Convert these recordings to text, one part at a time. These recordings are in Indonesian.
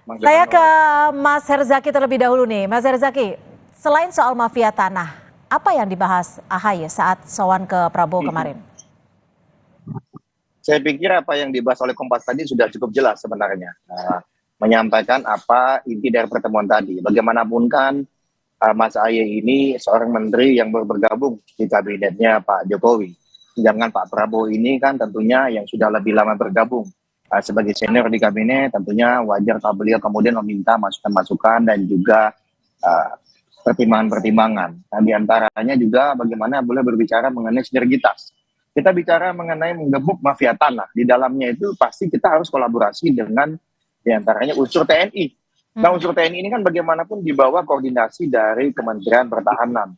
Mas Saya ke Joko. Mas Herzaki terlebih dahulu nih. Mas Herzaki, selain soal mafia tanah, apa yang dibahas AHY saat sowan ke Prabowo kemarin? Saya pikir apa yang dibahas oleh Kompas tadi sudah cukup jelas sebenarnya. Menyampaikan apa inti dari pertemuan tadi. Bagaimanapun kan Mas Ahy ini seorang menteri yang bergabung di kabinetnya Pak Jokowi. Sedangkan Pak Prabowo ini kan tentunya yang sudah lebih lama bergabung sebagai senior di kabinet, tentunya wajar kalau beliau kemudian meminta masukan-masukan dan juga uh, pertimbangan-pertimbangan. Nah, di antaranya juga bagaimana boleh berbicara mengenai sinergitas. Kita bicara mengenai menggebuk mafia tanah. Di dalamnya itu pasti kita harus kolaborasi dengan diantaranya unsur TNI. Nah, unsur TNI ini kan bagaimanapun di bawah koordinasi dari Kementerian Pertahanan.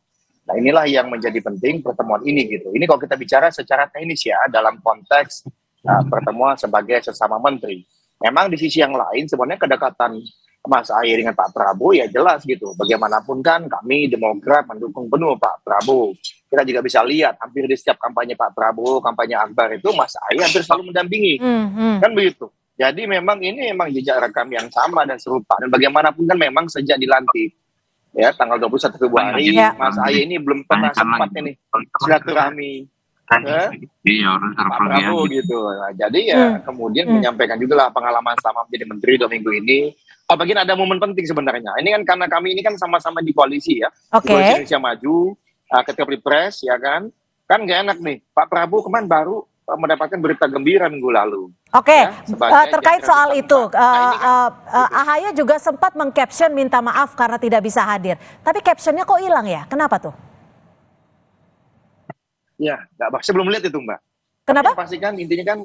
Nah, inilah yang menjadi penting pertemuan ini gitu. Ini kalau kita bicara secara teknis ya, dalam konteks pertemuan sebagai sesama menteri. Memang di sisi yang lain sebenarnya kedekatan Mas Ahy dengan Pak Prabowo ya jelas gitu. Bagaimanapun kan kami Demokrat mendukung penuh Pak Prabowo. Kita juga bisa lihat hampir di setiap kampanye Pak Prabowo, kampanye Akbar itu Mas Ahy hampir selalu mendampingi. Kan begitu. Jadi memang ini memang jejak rekam yang sama dan serupa. Dan bagaimanapun kan memang sejak dilantik ya tanggal 21 Februari Ya. Mas Ahy ini belum pernah sempat ini silaturahmi Pak Prabowo gitu. Nah, jadi ya kemudian menyampaikan juga lah pengalaman selama menjadi menteri 2 minggu ini. Bagian ada momen penting sebenarnya. Ini kan karena kami ini kan sama-sama di koalisi ya. Di koalisi Indonesia Maju, ketika Pilpres ya kan. Kan gak enak nih. Pak Prabowo kemarin baru mendapatkan berita gembira minggu lalu. Oke, Ya, terkait soal itu, AHY AHY juga sempat mengcaption minta maaf karena tidak bisa hadir. Tapi captionnya kok hilang ya? Kenapa tuh? Ya, saya belum lihat itu Mbak. Kenapa? Yang pastikan intinya kan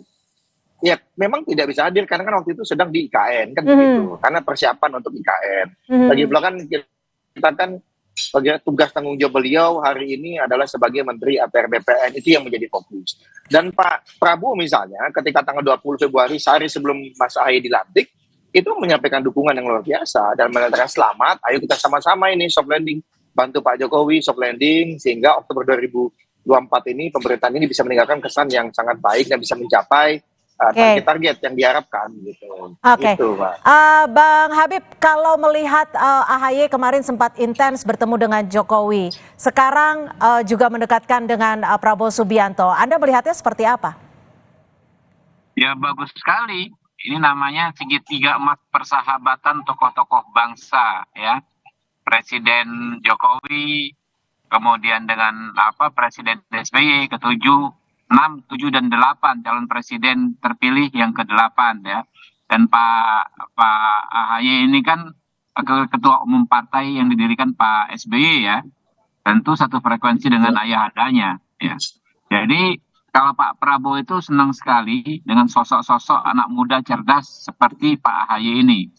ya memang tidak bisa hadir karena kan waktu itu sedang di IKN kan begitu. Karena persiapan untuk IKN. Lagi pula kan kita kan sebagai tugas tanggung jawab beliau hari ini adalah sebagai Menteri ATR BPN itu yang menjadi fokus. Dan Pak Prabowo misalnya ketika tanggal 20 Februari sehari sebelum Mas Ahy dilantik itu menyampaikan dukungan yang luar biasa dan mengatakan selamat, ayo kita sama-sama ini soft landing, bantu Pak Jokowi soft landing sehingga Oktober 2024 ini pemerintahan ini bisa meninggalkan kesan yang sangat baik dan bisa mencapai target-target yang diharapkan gitu. Oke. Gitu, Pak. Bang Habib, kalau melihat AHY kemarin sempat intens bertemu dengan Jokowi, sekarang juga mendekatkan dengan Prabowo Subianto, Anda melihatnya seperti apa? Ya bagus sekali. Ini namanya segitiga emas persahabatan tokoh-tokoh bangsa ya. Presiden Jokowi, kemudian dengan Presiden SBY ketujuh, 6, 7, dan 8 calon presiden terpilih yang ke-8 ya. Dan Pak AHY ini kan ketua umum partai yang didirikan Pak SBY ya. Tentu satu frekuensi dengan ayahandanya ya. Jadi kalau Pak Prabowo itu senang sekali dengan sosok-sosok anak muda cerdas seperti Pak AHY ini.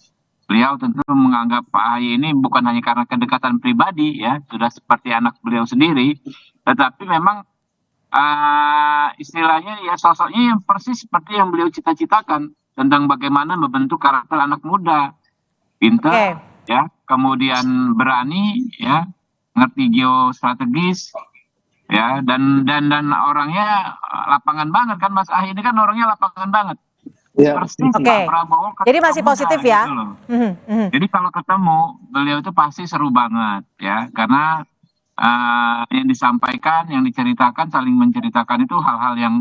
Beliau tentu menganggap Pak AHY ini bukan hanya karena kedekatan pribadi ya, sudah seperti anak beliau sendiri, tetapi memang istilahnya ya sosoknya yang persis seperti yang beliau cita-citakan tentang bagaimana membentuk karakter anak muda, pintar ya, kemudian berani ya, ngerti geostrategis ya, dan orangnya lapangan banget kan. Mas Ahy ini kan orangnya lapangan banget. Persis Pak Prabowo. Jadi masih positif ya. Gitu Jadi kalau ketemu beliau itu pasti seru banget ya, karena yang disampaikan, yang diceritakan, saling menceritakan itu hal-hal yang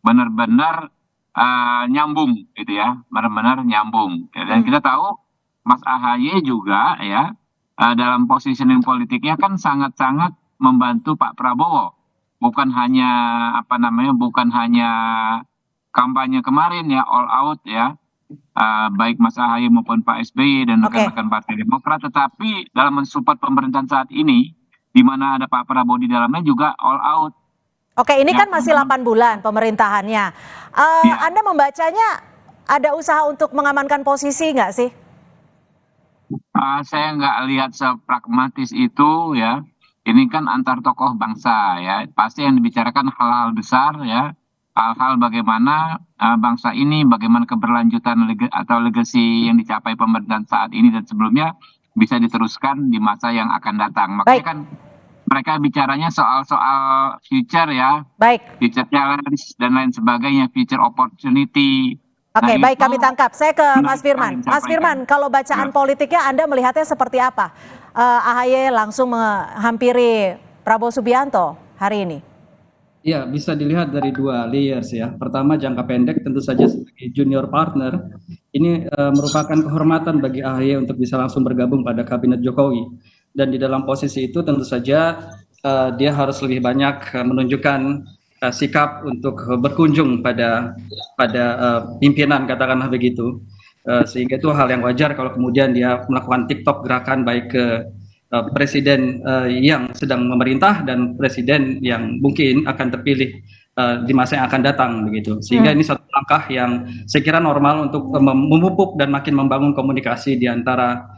benar-benar nyambung gitu ya, benar-benar nyambung. Dan kita tahu Mas AHY juga ya dalam positioning politiknya kan sangat-sangat membantu Pak Prabowo. Bukan hanya bukan hanya kampanye kemarin ya all out ya. Baik Mas AHY maupun Pak SBY dan rekan-rekan Partai Demokrat, tetapi dalam mensupport pemerintahan saat ini di mana ada Pak Prabowo di dalamnya juga all out. Oke, ini kan masih 8 bulan pemerintahannya. Anda membacanya ada usaha untuk mengamankan posisi nggak sih? Saya nggak lihat sepragmatis itu ya. Ini kan antar tokoh bangsa ya. Pasti yang dibicarakan hal-hal besar ya. Hal-hal bagaimana bangsa ini, bagaimana keberlanjutan atau legasi yang dicapai pemerintahan saat ini dan sebelumnya bisa diteruskan di masa yang akan datang. Makanya kan mereka bicaranya soal future ya, future challenge dan lain sebagainya, future opportunity Oke, Nah, baik itu kami tangkap. Saya ke Mas menarik Firman. sekali Mas Firman, disampaikan. kalau bacaan Ya. politiknya Anda melihatnya seperti apa? AHY langsung menghampiri Prabowo Subianto hari ini. Ya, bisa dilihat dari dua layers ya. Pertama, jangka pendek tentu saja sebagai junior partner, ini merupakan kehormatan bagi AHY untuk bisa langsung bergabung pada kabinet Jokowi. Dan di dalam posisi itu tentu saja dia harus lebih banyak menunjukkan sikap untuk berkunjung pada pimpinan, katakanlah begitu. Sehingga itu hal yang wajar kalau kemudian dia melakukan TikTok gerakan baik ke presiden yang sedang memerintah dan presiden yang mungkin akan terpilih di masa yang akan datang begitu. Sehingga ini satu langkah yang saya kira normal untuk memupuk dan makin membangun komunikasi di antara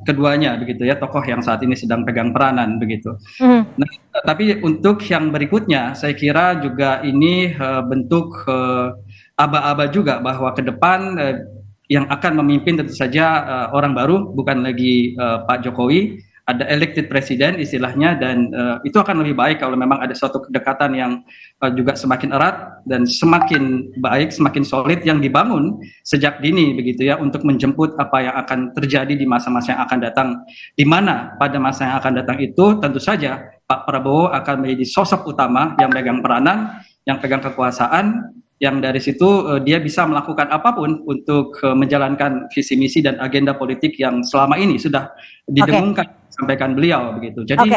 keduanya begitu ya, tokoh yang saat ini sedang pegang peranan begitu. Nah, tapi untuk yang berikutnya saya kira juga ini bentuk aba-aba juga bahwa ke depan yang akan memimpin tentu saja orang baru, bukan lagi Pak Jokowi, ada elected presiden istilahnya, dan itu akan lebih baik kalau memang ada suatu kedekatan yang juga semakin erat dan semakin baik, semakin solid yang dibangun sejak dini begitu ya, untuk menjemput apa yang akan terjadi di masa-masa yang akan datang, di mana pada masa yang akan datang itu tentu saja Pak Prabowo akan menjadi sosok utama yang pegang peranan, yang pegang kekuasaan, yang dari situ dia bisa melakukan apapun untuk menjalankan visi misi dan agenda politik yang selama ini sudah didengungkan, sampaikan beliau begitu. Jadi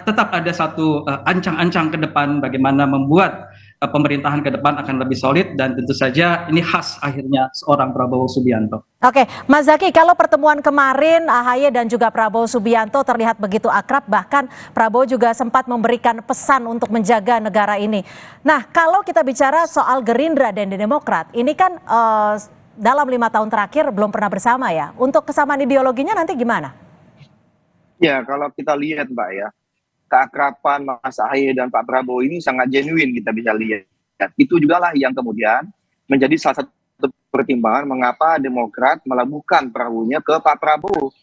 tetap ada satu ancang-ancang ke depan bagaimana membuat pemerintahan ke depan akan lebih solid, dan tentu saja ini khas akhirnya seorang Prabowo Subianto. Oke, Mas Zaky, kalau pertemuan kemarin AHY dan juga Prabowo Subianto terlihat begitu akrab, bahkan Prabowo juga sempat memberikan pesan untuk menjaga negara ini. Nah, kalau kita bicara soal Gerindra dan Demokrat, ini kan dalam 5 tahun terakhir belum pernah bersama ya. Untuk kesamaan ideologinya nanti gimana? Ya, kalau kita lihat Mbak ya, keakraban Mas Ahaye dan Pak Prabowo ini sangat genuine, kita bisa lihat. Itu juga lah yang kemudian menjadi salah satu pertimbangan mengapa Demokrat melabuhkan perahunya ke Pak Prabowo.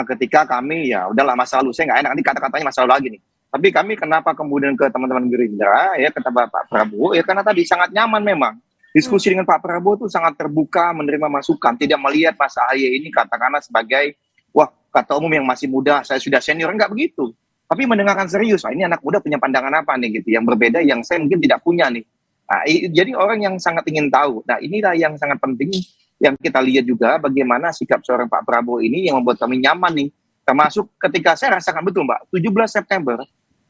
Ketika kami, ya udahlah masa lalu, saya nggak enak nanti kata-katanya masa lalu lagi nih. Tapi kami kenapa kemudian ke teman-teman Gerindra, ya kata Pak Prabowo, ya karena tadi sangat nyaman memang. Diskusi dengan Pak Prabowo itu sangat terbuka, menerima masukan, tidak melihat Mas Ahaye ini katakanlah sebagai, wah kata umum yang masih muda, saya sudah senior, enggak begitu. Tapi mendengarkan serius, ini anak muda punya pandangan apa nih gitu, yang berbeda yang saya mungkin tidak punya nih. Nah, jadi orang yang sangat ingin tahu. Nah, inilah yang sangat penting yang kita lihat juga bagaimana sikap seorang Pak Prabowo ini yang membuat kami nyaman nih. Termasuk ketika saya rasakan betul Mbak, 17 September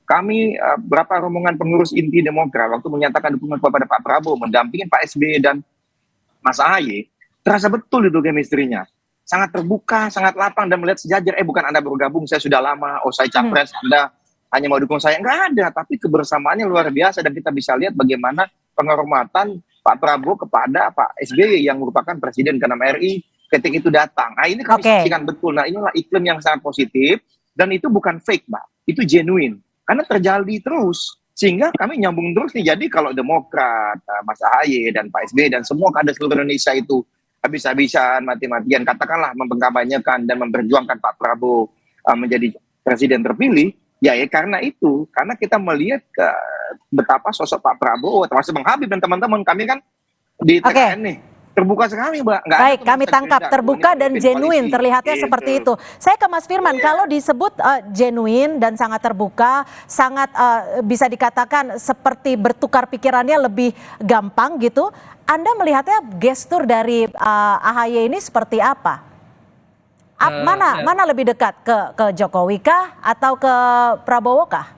kami berapa rombongan pengurus inti Demokrat waktu menyatakan dukungan kepada Pak Prabowo mendampingi Pak SBY dan Mas Ahaye, terasa betul itu chemistry-nya. Sangat terbuka, sangat lapang, dan melihat sejajar, bukan Anda bergabung, saya sudah lama, saya capres, Anda hanya mau dukung saya. Enggak ada, tapi kebersamaannya luar biasa, dan kita bisa lihat bagaimana penghormatan Pak Prabowo kepada Pak SBY yang merupakan Presiden ke-6 RI ketika itu datang. Nah, ini kami saksikan betul. Nah, inilah iklim yang sangat positif, dan itu bukan fake, Mbak. Itu genuine, karena terjadi terus. Sehingga kami nyambung terus nih. Jadi kalau Demokrat, Mas Ahaye, dan Pak SBY, dan semua kader seluruh Indonesia itu habis-habisan, mati-matian, katakanlah memperkampanyekan dan memperjuangkan Pak Prabowo menjadi presiden terpilih, ya karena itu, karena kita melihat betapa sosok Pak Prabowo, termasuk Bang Habib dan teman-teman kami kan di TKN nih, terbuka sekali Mbak. Baik, kami tangkap terbuka dan genuine, terlihatnya seperti itu. Saya ke Mas Firman, kalau disebut genuine dan sangat terbuka, sangat bisa dikatakan seperti bertukar pikirannya lebih gampang gitu, Anda melihatnya gestur dari AHY ini seperti apa? Mana lebih dekat ke Jokowi kah atau ke Prabowo kah?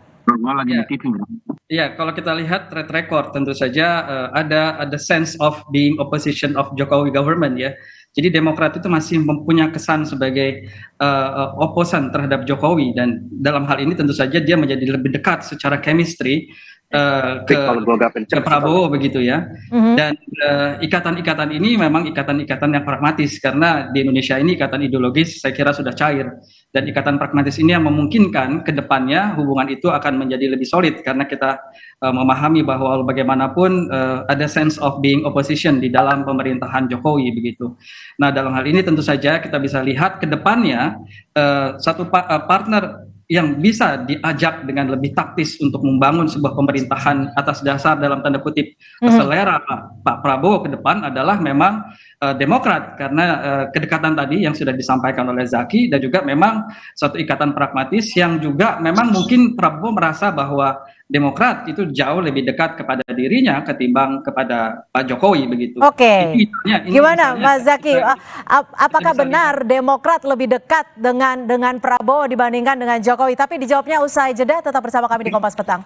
Ya, kalau kita lihat track record tentu saja ada sense of being opposition of Jokowi government ya. Jadi Demokrat itu masih mempunyai kesan sebagai oposan terhadap Jokowi, dan dalam hal ini tentu saja dia menjadi lebih dekat secara chemistry ke Prabowo begitu ya. Dan ikatan-ikatan ini memang ikatan-ikatan yang pragmatis, karena di Indonesia ini ikatan ideologis saya kira sudah cair, dan ikatan pragmatis ini yang memungkinkan ke depannya hubungan itu akan menjadi lebih solid, karena kita memahami bahwa bagaimanapun ada sense of being opposition di dalam pemerintahan Jokowi begitu. Nah, dalam hal ini tentu saja kita bisa lihat ke depannya satu partner yang bisa diajak dengan lebih taktis untuk membangun sebuah pemerintahan atas dasar dalam tanda kutip selera Pak Prabowo ke depan adalah memang Demokrat, karena kedekatan tadi yang sudah disampaikan oleh Zaki, dan juga memang suatu ikatan pragmatis yang juga memang mungkin Prabowo merasa bahwa Demokrat itu jauh lebih dekat kepada dirinya ketimbang kepada Pak Jokowi begitu. Oke. Gimana misalnya, Mas Zaki? Apakah benar Demokrat lebih dekat dengan Prabowo dibandingkan dengan Jokowi? Tapi dijawabnya usai jeda. Tetap bersama kami di Kompas Petang.